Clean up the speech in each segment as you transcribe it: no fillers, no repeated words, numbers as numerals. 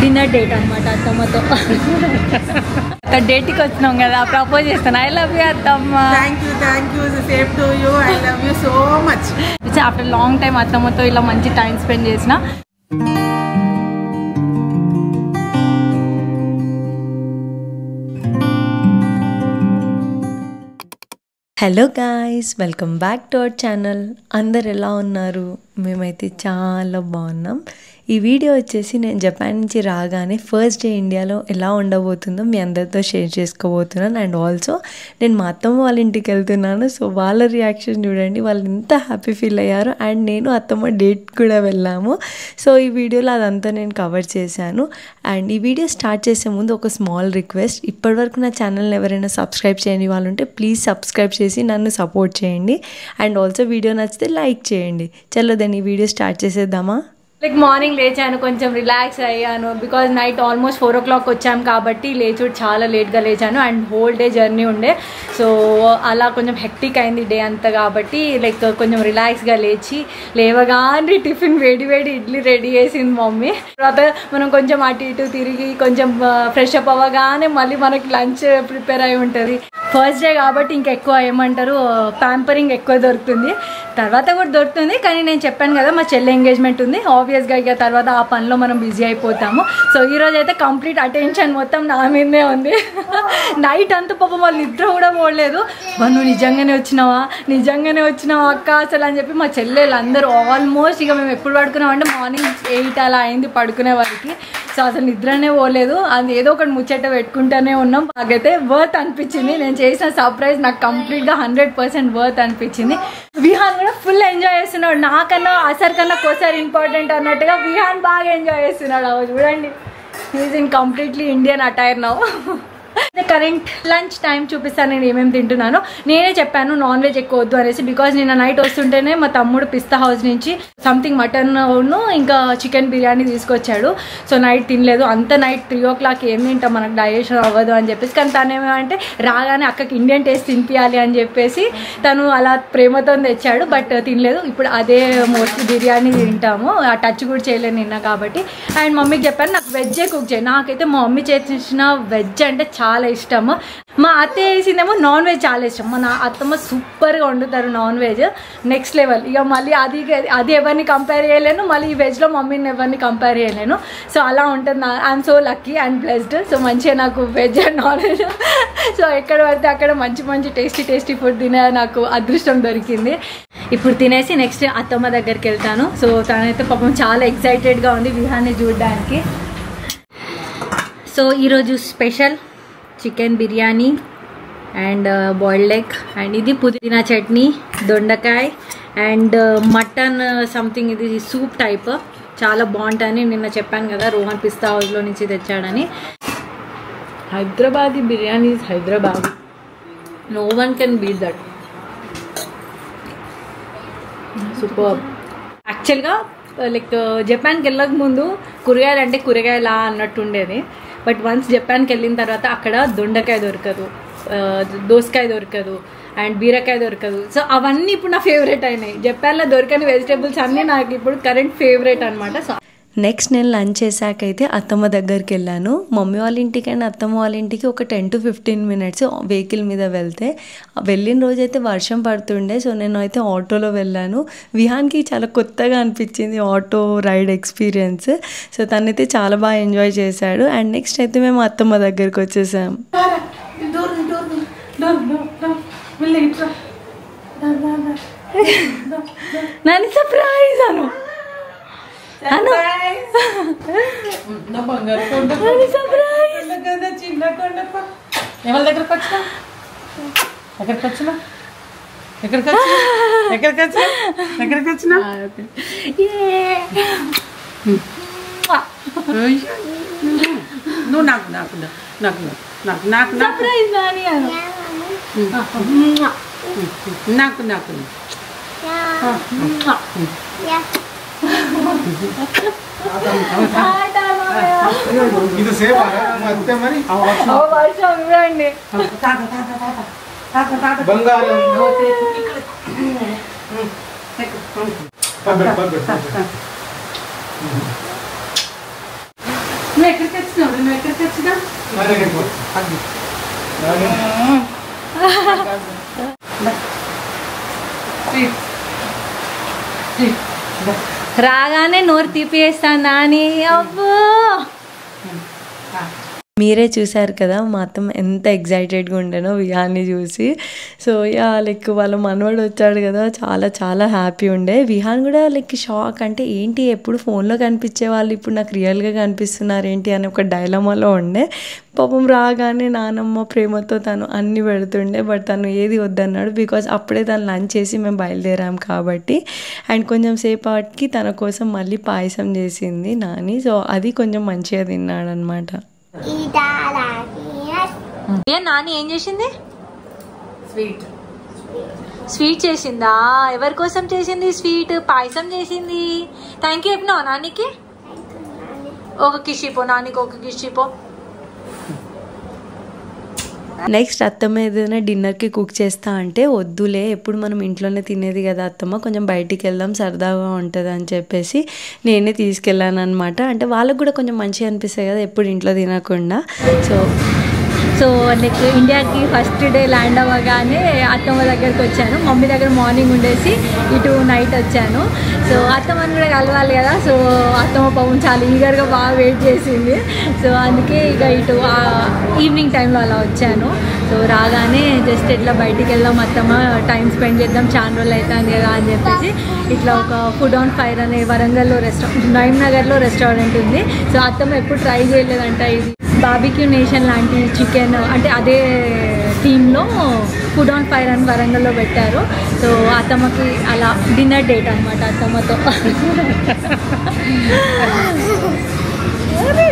Dinner date అనమాట అత్తమ్మతో. డేట్కి వచ్చినాం కదా, ప్రపోజ్ చేస్తాను. ఐ లవ్ యూ అత్తమ్మ. Thank you same to you. I love you so much. After long time అత్తమ్మతో ఇలా మంచి టైం స్పెండ్ చేసిన. Hello guys, welcome back to our channel. అందరు ఎలా ఉన్నారు? మేమైతే చాలా బాగున్నాం. ఈ వీడియో వచ్చేసి నేను జపాన్ నుంచి రాగానే ఫస్ట్ డే ఇండియాలో ఎలా ఉండబోతుందో మీ అందరితో షేర్ చేసుకోబోతున్నాను. అండ్ ఆల్సో నేను మా అత్తమ్మ వాళ్ళ ఇంటికి వెళ్తున్నాను. సో వాళ్ళ రియాక్షన్ చూడండి, వాళ్ళు ఎంత హ్యాపీ ఫీల్ అయ్యారు. అండ్ నేను అత్తమ్మ డేట్ కూడా వెళ్ళాము. సో ఈ వీడియోలో అదంతా నేను కవర్ చేశాను. అండ్ ఈ వీడియో స్టార్ట్ చేసే ముందు ఒక స్మాల్ రిక్వెస్ట్, ఇప్పటివరకు నా ఛానల్ని ఎవరైనా సబ్స్క్రైబ్ చేయని వాళ్ళు ఉంటే ప్లీజ్ సబ్స్క్రైబ్ చేసి నన్ను సపోర్ట్ చేయండి. అండ్ ఆల్సో వీడియో నచ్చితే లైక్ చేయండి. చలో దాన్ని ఈ వీడియో స్టార్ట్ చేసేద్దామా? లైక్ మార్నింగ్ లేచాను, కొంచెం రిలాక్స్ అయ్యాను. బికాజ్ నైట్ ఆల్మోస్ట్ 4 o'clock వచ్చాము కాబట్టి లేచుడు చాలా లేట్గా లేచాను. అండ్ హోల్ డే జర్నీ ఉండే, సో అలా కొంచెం హెక్టిక్ అయింది డే అంతా. కాబట్టి లైక్ కొంచెం రిలాక్స్గా లేవగానే టిఫిన్ వేడి ఇడ్లీ రెడీ చేసింది మమ్మీ. తర్వాత మనం కొంచెం అటు ఇటు తిరిగి కొంచెం ఫ్రెష్ అప్ అవ్వగానే మళ్ళీ మనకి లంచ్ ప్రిపేర్ అయి ఉంటుంది. ఫస్ట్ డే కాబట్టి ఇంకెక్కువ ఏమంటారు ప్యాంపరింగ్ ఎక్కువ దొరుకుతుంది. తర్వాత కూడా దొరుకుతుంది, కానీ నేను చెప్పాను కదా మా చెల్లి ఎంగేజ్మెంట్ ఉంది. ఆబ్వియస్గా ఇక తర్వాత ఆ పనిలో మనం బిజీ అయిపోతాము. సో ఈరోజు అయితే కంప్లీట్ అటెన్షన్ మొత్తం నా మీదే ఉంది. నైట్ అంతా పాపం వాళ్ళు నిద్ర కూడా పోలేదు. నువ్వు నిజంగానే వచ్చినావా అక్క అసలు అని చెప్పి మా చెల్లెలు అందరూ ఆల్మోస్ట్ ఇక మేము ఎప్పుడు పడుకున్నామంటే మార్నింగ్ 8 అలా అయింది పడుకునే వారికి. సో అసలు నిద్రనే పోలేదు. అది ఏదో ఒకటి ముచ్చట పెట్టుకుంటూనే ఉన్నాం. నాకైతే వర్త్ అనిపించింది. నేను చేసిన సర్ప్రైజ్ నాకు కంప్లీట్గా 100% వర్త్ అనిపించింది. విహాన్ కూడా ఫుల్ ఎంజాయ్ చేస్తున్నాడు. నాకన్నా అసర్ కన్నా కోసారి ఇంపార్టెంట్ అన్నట్టుగా విహాన్ బాగా ఎంజాయ్ చేస్తున్నాడు. చూడండి, he's in completely Indian attire now. Current lunch time చూపిస్తాను నేను ఏమేమి తింటున్నాను. నేనే చెప్పాను నాన్ వెజ్ ఎక్కువ వద్దు అనేసి. బికాజ్ నిన్న నైట్ వస్తుంటేనే మా తమ్ముడు పిస్తా హౌస్ నుంచి సంథింగ్ మటన్ ఇంకా చికెన్ బిర్యానీ తీసుకొచ్చాడు. సో నైట్ తినలేదు. అంత నైట్ 3 o'clock ఏం తింటాం, మనకు డైజెషన్ అవ్వదు అని చెప్పేసి. కానీ తను ఏమంటే రాగానే అక్కకి ఇండియన్ టేస్ట్ తినిపించాలి అని చెప్పేసి తను అలా ప్రేమతో తెచ్చాడు. బట్ తినలేదు. ఇప్పుడు అదే మోస్ట్లీ బిర్యానీ తింటాము. ఆ టచ్ కూడా చేయలేదు నిన్న కాబట్టి. అండ్ మమ్మీకి చెప్పాను నాకు వెజ్జే కుక్ చేయి. నాకైతే మా మమ్మీ చేసిన వెజ్ అంటే చాలా ఇష్టము. మా అత్తయ్య వేసిందేమో నాన్ వెజ్ చాలా ఇష్టం. మా అత్తమ్మ సూపర్గా వండుతారు నాన్ వెజ్, నెక్స్ట్ లెవెల్. ఇక మళ్ళీ అది ఎవరిని కంపేర్ చేయలేను, మళ్ళీ ఈ వెజ్లో మమ్మీని ఎవరిని కంపేర్ చేయలేను. సో అలా ఉంటుంది. I'm so lucky and blessed. So మంచిగా నాకు veg and non veg so ఎక్కడ పడితే అక్కడ మంచి టేస్టీ ఫుడ్ తినే నాకు అదృష్టం దొరికింది. ఇప్పుడు తినేసి నెక్స్ట్ అత్తమ్మ దగ్గరికి వెళ్తాను. సో తనైతే పాపం చాలా ఎక్సైటెడ్గా ఉంది విహాన్ని చూడడానికి. సో ఈరోజు special chicken biryani and boiled egg, and ఇది పుదీనా చట్నీ, దొండకాయ అండ్ మటన్ సంథింగ్. ఇది సూప్ టైప్, చాలా బాగుంటుందని నిన్న చెప్పాను కదా రోహన్ పిస్తా హౌస్లో నుంచి తెచ్చాడని. Hyderabadi biryani is Hyderabad, no one can beat that. Super. యాక్చువల్గా లైక్ జపాన్కి వెళ్ళక ముందు కూరగాయలు అంటే కూరగాయలా అన్నట్టు ఉండేది. బట్ వన్స్ జపాన్కి వెళ్ళిన తర్వాత అక్కడ దొండకాయ దొరకదు, దోసకాయ దొరకదు అండ్ బీరకాయ దొరకదు. సో అవన్నీ ఇప్పుడు నా ఫేవరెట్ అయినాయి. జపాన్లో దొరకని వెజిటేబుల్స్ అన్నీ నాకు ఇప్పుడు కరెంట్ ఫేవరెట్ అనమాట. సో నెక్స్ట్ నేను లంచ్ చేశాకైతే అత్తమ్మ దగ్గరికి వెళ్ళాను. మమ్మీ వాళ్ళ ఇంటికి అండ్ అత్తమ్మ వాళ్ళ ఇంటికి ఒక 10 to 15 minutes వెహికల్ మీద వెళ్తే. వెళ్ళిన రోజైతే వర్షం పడుతుండే. సో నేను అయితే ఆటోలో వెళ్ళాను. విహాన్కి చాలా కొత్తగా అనిపించింది ఆటో రైడ్ ఎక్స్పీరియన్స్. సో తనైతే చాలా బాగా ఎంజాయ్ చేశాడు. అండ్ నెక్స్ట్ అయితే మేము అత్తమ్మ దగ్గరికి వచ్చేసాం. నన్ను సర్ప్రైజ్ అను ఎవరి దగ్గరకు వచ్చినా నువ్వు నాకు నాకు నాకు నాకు నాకు సర్ప్రైజ్ నాని అను నాకు నాకు ఇది సేఫ్ మరి వర్షం చూడండి. బంగారం నువ్వు ఎక్కడికి వచ్చినావు నువ్వు ఎక్కడికి వచ్చినా రాగానే నోరు తీపివేస్తాను నాని. అబ్బో మీరే చూశారు కదా మా అత్తమ్మ ఎంత ఎగ్జైటెడ్గా ఉండేనో విహాన్ని చూసి. సో యా లైక్ వాళ్ళ మనవడు వచ్చాడు కదా, చాలా చాలా హ్యాపీ ఉండే. విహాన్ కూడా లైక్ షాక్, అంటే ఏంటి ఎప్పుడు ఫోన్లో కనిపించే వాళ్ళు ఇప్పుడు నాకు రియల్గా కనిపిస్తున్నారు ఏంటి అని ఒక డైలమాలో ఉండే. పాపం రాగానే నానమ్మ ప్రేమతో తను అన్ని పెడుతుండే, బట్ తను ఏది వద్దన్నాడు బికాజ్ అప్పుడే తను లంచ్ చేసి మేము బయలుదేరాం కాబట్టి. అండ్ కొంచెం సేపటికి తన కోసం మళ్ళీ పాయసం చేసింది నాని. సో అది కొంచెం మంచిగా తిన్నాడనమాట. నాని ఏం చేసింది? స్వీట్ చేసిందా? ఎవరి కోసం చేసింది స్వీట్? పాయసం చేసింది. థ్యాంక్ యూ చెప్పినావా నానికి? ఒక కిషిపో నానికి, ఒక కిషిపో. నెక్స్ట్ అత్తమ్మ ఏదైనా డిన్నర్కి కుక్ చేస్తా అంటే వద్దులే, ఎప్పుడు మనం ఇంట్లోనే తినేది కదా అత్తమ్మ, కొంచెం బయటికి వెళ్దాం సరదాగా ఉంటుంది అని చెప్పేసి నేనే తీసుకెళ్ళాను అనమాట. అంటే వాళ్ళకు కూడా కొంచెం మంచిగా అనిపిస్తాయి కదా ఎప్పుడు ఇంట్లో తినకుండా. సో లైక్ ఇండియాకి ఫస్ట్ డే ల్యాండ్ అవ్వగానే అత్తమ్మ దగ్గరికి వచ్చాను. మమ్మీ దగ్గర మార్నింగ్ ఉండేసి ఇటు నైట్ వచ్చాను. సో అత్తమ్మని కూడా కలవాలి కదా. సో అత్తమ్మ పాపం చాలా ఈగర్గా బాగా వెయిట్ చేసింది. సో అందుకే ఇక ఇటు ఈవినింగ్ టైంలో అలా వచ్చాను. సో రాగానే జస్ట్ ఇట్లా బయటికి వెళ్దాం అత్తమ్మ, టైం స్పెండ్ చేద్దాం, చాలా రోజులు అవుతుంది కదా అని చెప్పేసి ఇట్లా ఒక ఫుడ్ ఆన్ ఫైర్ అనే వరంగల్లో నగర్లో రెస్టారెంట్ ఉంది. సో అత్తమ్మ ఎప్పుడు ట్రై చేయలేదంట. ఇది బార్బిక్యూ నేషన్ లాంటి చికెన్, అంటే అదే థీమ్లో ఫుడ్ ఆన్ ఫైర్ అని వరంగల్లో పెట్టారు. సో అత్తమ్మకి అలా డిన్నర్ డేట్ అనమాట అత్తమ్మతో.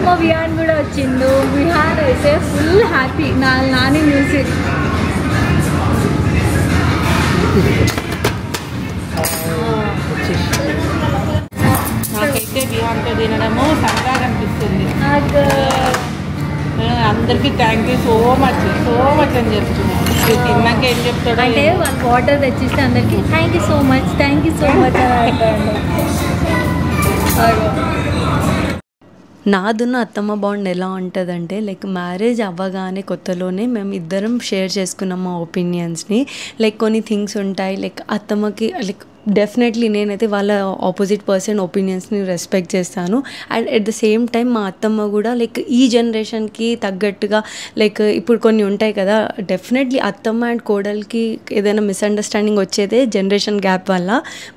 మా విహాన్ కూడా వచ్చిండు. విహాన్ అయితే ఫుల్ హ్యాపీ నాని చూసి. నాకైతే విహాన్తో తినడము సరదాగా అనిపిస్తుంది. అందరికీ థ్యాంక్ యూ సో మచ్ అని చెప్తున్నాను. తిన్నాక ఏం చెప్తాడు అంటే వాళ్ళు వాటర్ తెచ్చిస్తే అందరికీ థ్యాంక్ యూ సో మచ్ అని అంటాడు. నాదున్న అత్తమ్మ బాండ్ ఎలా ఉంటుందంటే లైక్ మ్యారేజ్ అవ్వగానే కొత్తలోనే మేము ఇద్దరం షేర్ చేసుకున్నాం మా ఒపీనియన్స్ని. లైక్ కొన్ని థింగ్స్ ఉంటాయి లైక్ అత్తమ్మకి లైక్ డెఫినెట్లీ నేనైతే వాళ్ళ ఆపోజిట్ పర్సన్ ఒపీనియన్స్ని రెస్పెక్ట్ చేస్తాను. And at the same time మా అత్తమ్మ కూడా లైక్ ఈ జనరేషన్కి తగ్గట్టుగా లైక్ ఇప్పుడు కొన్ని ఉంటాయి కదా, డెఫినెట్లీ అత్తమ్మ అండ్ కోడలికి ఏదైనా మిస్అండర్స్టాండింగ్ వచ్చేదే జనరేషన్ గ్యాప్ వల్ల.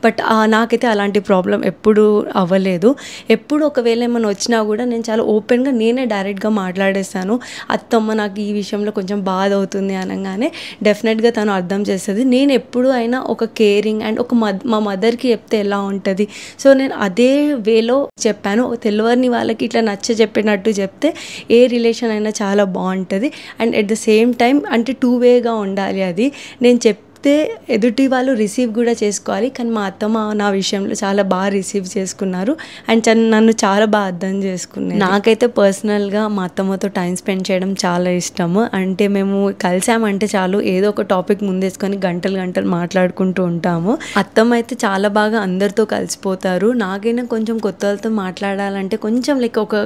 బట్ నాకైతే అలాంటి ప్రాబ్లం ఎప్పుడు అవ్వలేదు. ఎప్పుడు ఒకవేళ ఏమైనా వచ్చినా కూడా నేను చాలా ఓపెన్గా నేనే డైరెక్ట్గా మాట్లాడేస్తాను. అత్తమ్మ నాకు ఈ విషయంలో కొంచెం బాధ అవుతుంది అనగానే డెఫినెట్గా తను అర్థం చేస్తుంది. నేను ఎప్పుడు అయినా ఒక కేరింగ్ అండ్ ఒక మా మదర్కి చెప్తే ఎలా ఉంటుంది, సో నేను అదే వేలో చెప్పాను. తెలియని వాళ్ళకి ఇట్లా నచ్చ చెప్పినట్టు చెప్తే ఏ రిలేషన్ అయినా చాలా బాగుంటుంది. And at the same time అంటే 2 వేగా ఉండాలి. అది నేను చెప్తే ఎదుటి వాళ్ళు రిసీవ్ కూడా చేసుకోవాలి. కానీ మా అత్తమ్మ నా విషయంలో చాలా బాగా రిసీవ్ చేసుకున్నారు అండ్ నన్ను చాలా బాగా అర్థం చేసుకున్నారు. నాకైతే పర్సనల్గా మా అత్తమ్మతో టైం స్పెండ్ చేయడం చాలా ఇష్టము. అంటే మేము కలిసామంటే చాలు ఏదో ఒక టాపిక్ ముందేసుకొని గంటలు మాట్లాడుకుంటూ ఉంటాము. అత్తమ్మ అయితే చాలా బాగా అందరితో కలిసిపోతారు. నాకైనా కొంచెం కొత్త వాళ్ళతో మాట్లాడాలంటే కొంచెం లైక్ ఒక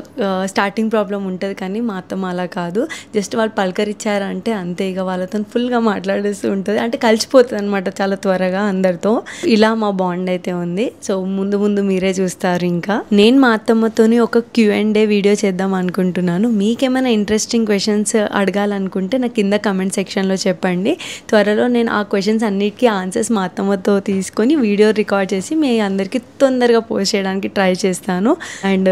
స్టార్టింగ్ ప్రాబ్లం ఉంటుంది. కానీ మా అత్తమ్మ అలా కాదు, జస్ట్ వాళ్ళు పలకరించారంటే అంతే, ఇక వాళ్ళతో ఫుల్గా మాట్లాడేస్తూ ఉంటుంది. అంటే కలిసిపోతుంది అనమాట చాలా త్వరగా అందరితో. ఇలా మా బాండ్ అయితే ఉంది. సో ముందు మీరే చూస్తారు. ఇంకా నేను మా అత్తమ్మతోని ఒక Q&A వీడియో చేద్దాం అనుకుంటున్నాను. మీకేమైనా ఇంట్రెస్టింగ్ క్వశ్చన్స్ అడగాలనుకుంటే నాకు కింద కమెంట్ సెక్షన్లో చెప్పండి. త్వరలో నేను ఆ క్వశ్చన్స్ అన్నిటికీ ఆన్సర్స్ మా అత్తమ్మతో తీసుకొని వీడియో రికార్డ్ చేసి మీ అందరికీ తొందరగా పోస్ట్ చేయడానికి ట్రై చేస్తాను. అండ్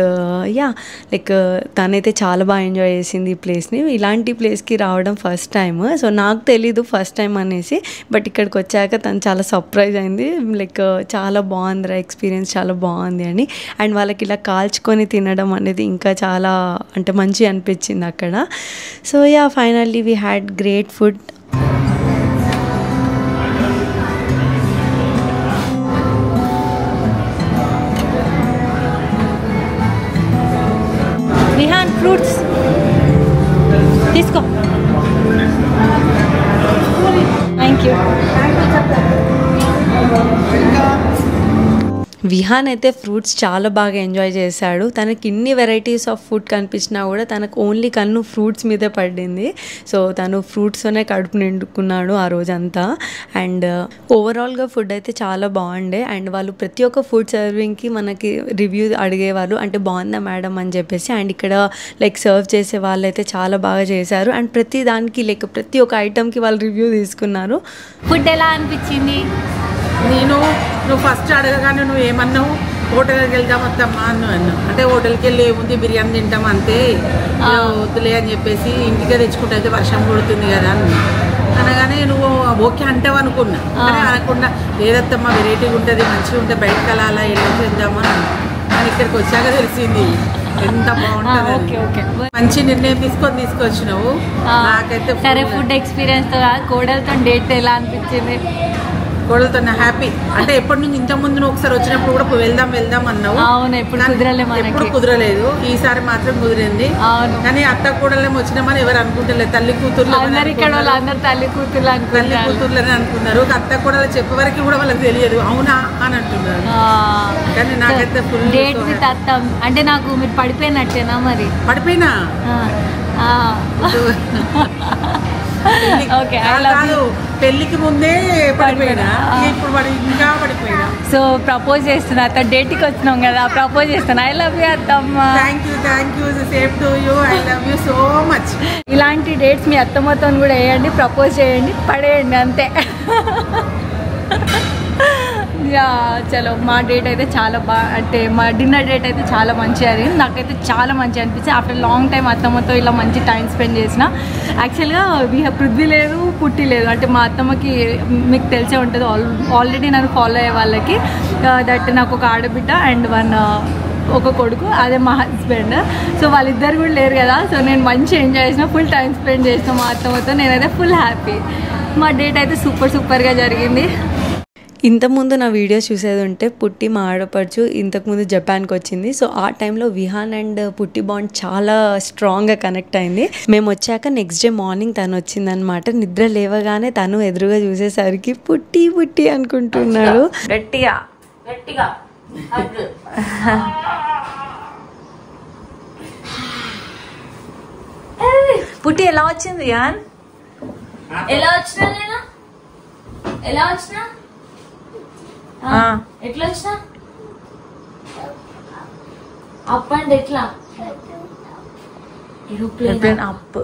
యా లైక్ తనైతే చాలా బాగా ఎంజాయ్ చేసింది ఈ ప్లేస్ని. ఇలాంటి ప్లేస్కి రావడం ఫస్ట్ టైం. సో నాకు తెలీదు ఫస్ట్ టైం అనేసి, బట్ ఇక్కడికి వచ్చాక తను చాలా సర్ప్రైజ్ అయింది. లైక్ చాలా బాగుంది ఎక్స్పీరియన్స్, చాలా బాగుంది అని. అండ్ వాళ్ళకి ఇలా కాల్చుకొని తినడం అనేది ఇంకా చాలా అంటే మంచి అనిపించింది అక్కడ. So yeah finally we had great food. Vihan fruits తీసుకో. Thank you. విహాన్ అయితే ఫ్రూట్స్ చాలా బాగా ఎంజాయ్ చేశాడు. తనకి ఇన్ని వెరైటీస్ ఆఫ్ ఫుడ్ కనిపించినా కూడా తనకు ఓన్లీ కన్ను ఫ్రూట్స్ మీదే పడింది. సో తను ఫ్రూట్స్తోనే కడుపు నిండుకున్నాడు ఆ రోజంతా. అండ్ ఓవరాల్గా ఫుడ్ అయితే చాలా బాగుండే. అండ్ వాళ్ళు ప్రతి ఒక్క ఫుడ్ సర్వింగ్కి మనకి రివ్యూ అడిగేవాళ్ళు, అంటే బాగుందా మేడం అని చెప్పేసి. అండ్ ఇక్కడ లైక్ సర్వ్ చేసే వాళ్ళు అయితే చాలా బాగా చేశారు. అండ్ ప్రతి దానికి లైక్ ప్రతి ఒక్క ఐటమ్కి వాళ్ళు రివ్యూ తీసుకున్నారు. ఫుడ్ ఎలా అనిపించింది? నువ్వు ఫస్ట్ అడగగానే నువ్వు ఏమన్నావు, హోటల్కి వెళ్దాం వద్దమ్మా అన్నావు. అంటే హోటల్కి వెళ్ళి ఏముంది బిర్యానీ తింటాం అంతే, వద్దులే అని చెప్పేసి ఇంటికే తెచ్చుకుంటే అయితే వర్షం కొడుతుంది కదా అనగానే నువ్వు ఓకే అంటావు అనుకున్నా. కానీ అనకుండా లేదత్తమ్మా వెరైటీగా ఉంటుంది, మంచిగా ఉంటుంది, బయటకు అలా వెళ్ళి వెళ్దామా అని ఇక్కడికి వచ్చాక తెలిసింది ఎంత బాగుంటుంది. మంచి నిర్ణయం తీసుకొచ్చినావు. నాకైతే సరే ఫుడ్ ఎక్స్పీరియన్స్ కోడలతో డేట్ ఎలా అనిపించింది? కోడలతో హ్యాపీ. అంటే ఎప్పటి నుంచి ఇంతకుముందు నువ్వు ఒకసారి వచ్చినప్పుడు కూడా వెళ్దాం అన్నావు. అవును, ఎప్పుడు కుదరలేదు. ఈసారి మాత్రం కుదిరింది. కానీ అత్త కూడలేమో వచ్చినామని ఎవరు అనుకుంటలేదు. తల్లి కూతుర్లు తల్లి కూతుర్లని అనుకున్నారు. అత్త కూడలు చెప్పే వరకు కూడా వాళ్ళకి తెలియదు అవునా అని అంటున్నారు. కానీ నాకైతే ఫుల్ డేట్ విత్ అత్త అంటే నాకు మీరు పడిపోయినట్టేనా? మరి పడిపోయినా కాదు, పెళ్లికి ముందే పడిపోయినా, ఇప్పుడు ఇంకా పడిపోయినా. సో ప్రపోజ్ చేస్తున్నా అత్త, డేట్కి వచ్చినాం కదా, ప్రపోజ్ చేస్తున్నా. ఐ లవ్ యూ అత్తమ్మ. Thank you same to you. I love you so much. ఇలాంటి డేట్స్ మీ అత్తమ్మతో కూడా వేయండి, ప్రపోజ్ చేయండి, పడేయండి అంతే. చలో మా డేట్ అయితే చాలా అంటే మా డిన్నర్ డేట్ అయితే చాలా మంచిగా అయింది. నాకైతే చాలా మంచిగా అనిపించింది. ఆఫ్టర్ లాంగ్ టైం అత్తమ్మతో ఇలా మంచి టైం స్పెండ్ చేసిన. యాక్చువల్గా పృథ్వీ లేదు, పుట్టి లేదు. అంటే మా అత్తమ్మకి మీకు తెలిసే ఉంటుంది, ఆల్రెడీ నన్ను ఫాలో అయ్యే వాళ్ళకి దట్ నాకు ఒక ఆడబిడ్డ అండ్ ఒక కొడుకు, అదే మా హస్బెండ్. సో వాళ్ళిద్దరు కూడా లేరు కదా. సో నేను మంచి ఎంజాయ్ చేసిన, ఫుల్ టైం స్పెండ్ చేసిన మా అత్తమ్మతో. నేనైతే ఫుల్ హ్యాపీ. మా డేట్ అయితే సూపర్గా జరిగింది. ఇంతకుముందు నా వీడియోస్ చూసేది ఉంటే పుట్టి మా ఆడపడుచు ఇంతకుముందు జపాన్కి వచ్చింది. సో ఆ టైంలో విహాన్ అండ్ పుట్టి బాండ్ చాలా స్ట్రాంగ్గా కనెక్ట్ అయింది. మేము వచ్చాక నెక్స్ట్ డే మార్నింగ్ తను వచ్చిందనమాట. నిద్ర లేవగానే తను ఎదురుగా చూసేసరికి పుట్టి పుట్టి అనుకుంటున్నాడు. గట్టిగా పుట్టి ఎలా వచ్చింది విహాన్? ఎలా వచ్చినా ఎట్లా వచ్చినా అప్ అండ్ ఎట్లా ఏరోప్లేన్ అప్.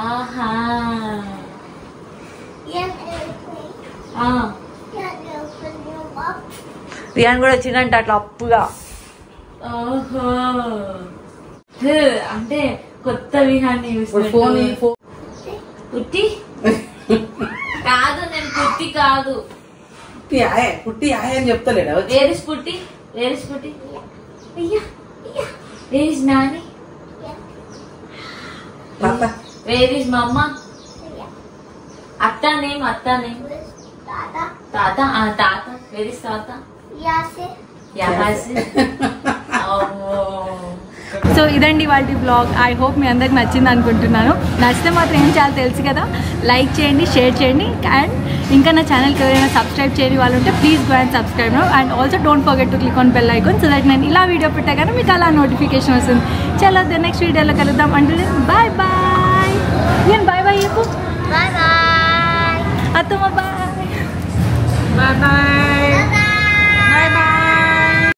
ఆహా విహాన్ కూడా వచ్చిందంట అట్లా అప్పుగా. ఓహో అంటే కొత్త విహాన్ని పుట్టి కాదు, నేను పుట్టి కాదు, పుట్టి అని చెప్తలేడా? వేర్ ఇస్ పుట్టి? Where is Nani? Where is మమ్మ? అత్త నేమ్ తాత. వేర్ ఇస్ తాత? సో ఇదండి వాటి బ్లాగ్. ఐ హోప్ మీ అందరికి నచ్చింది అనుకుంటున్నాను. నచ్చితే మాత్రం ఏం చేయాలో తెలుసు కదా, లైక్ చేయండి, షేర్ చేయండి. అండ్ ఇంకా నా ఛానల్కి ఎవరైనా సబ్స్క్రైబ్ చేయని వాళ్ళు ఉంటే please go and subscribe now. And also don't forget to click on bell icon so that నేను ఇలా వీడియో పెట్టగానే మీకు అలా నోటిఫికేషన్ వస్తుంది. చలో నెక్స్ట్ వీడియోలో కలుద్దాం. అంటే బాయ్ బాయ్. నేను బాయ్ బాయ్ చెప్పు. అత్తమ్మ బాయ్.